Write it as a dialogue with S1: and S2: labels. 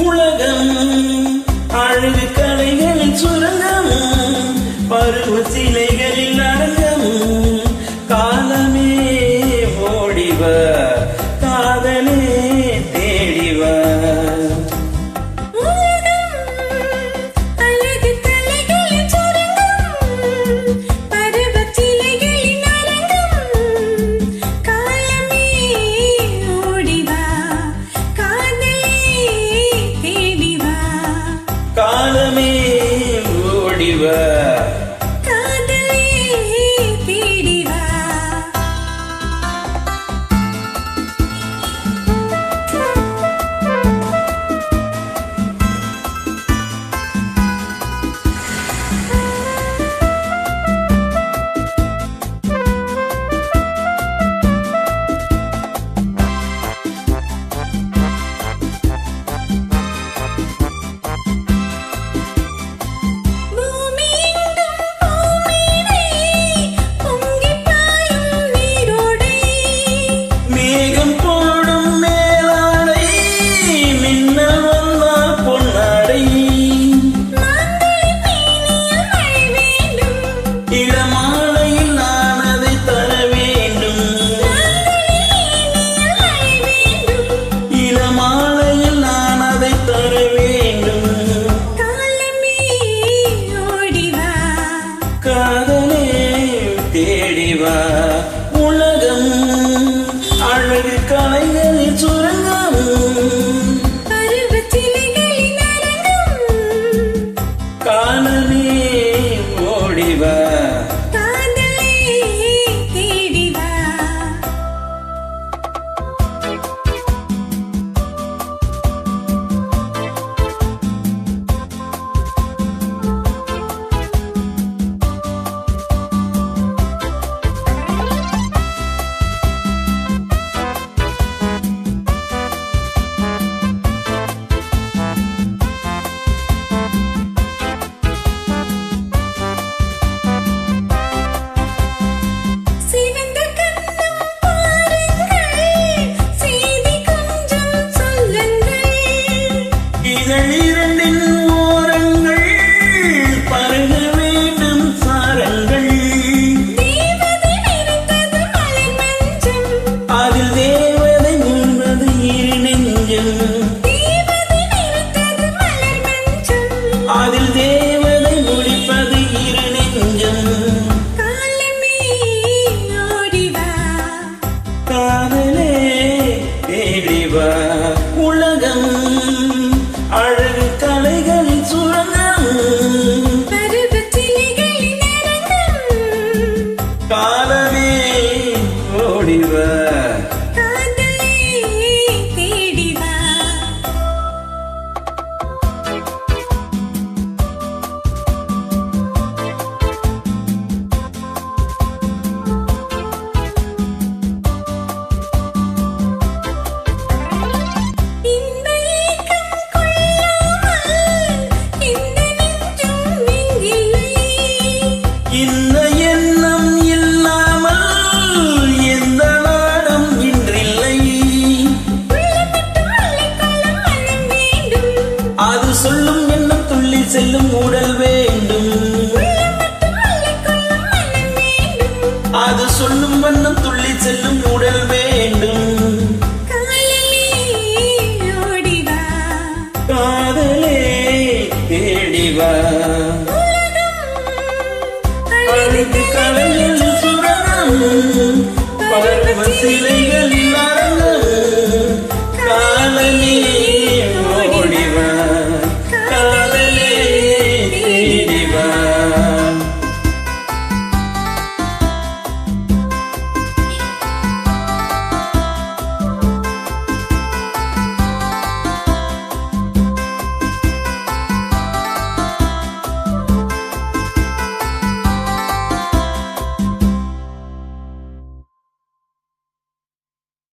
S1: உலகம் அழகு கலைகளின் சுரங்கம், பருவ சிலைகளில் அரங்கம். காலமே ஓடிவ, காதலே தேடிவ. காலமே ஓடிவ,
S2: காதலே தேடிவா.
S1: காதலே தேடிவா. உலகம் அழகு கலைகளின் சுரங்கம்,
S2: பருவச்சிலைகளின் அரங்கம்.
S1: காலமே ஓடிவா,
S2: காதலே தேடிவா.
S1: இரண்டின் ஓரங்கள் பருக வேண்டும் சாரங்கள். அதில் தேவதை நின்றது இரு நெஞ்சம், அதில் தேவதை முடிப்பது இரு நெஞ்சம். காதலே தேடிவா. உலகம் அழகு கலைகளின் சுரங்கம், காலமே ஓடிவ. இந்த எண்ணம் இல்லாமல் எந்த நாடும் இன்றில்லை. அது சொல்லும் எண்ணம் துள்ளி செல்லும் உடல் வேண்டும், அது சொல்லும் வண்ணம் துள்ளி செல்லும் உடல் வேண்டும். காதலே தேடிவா.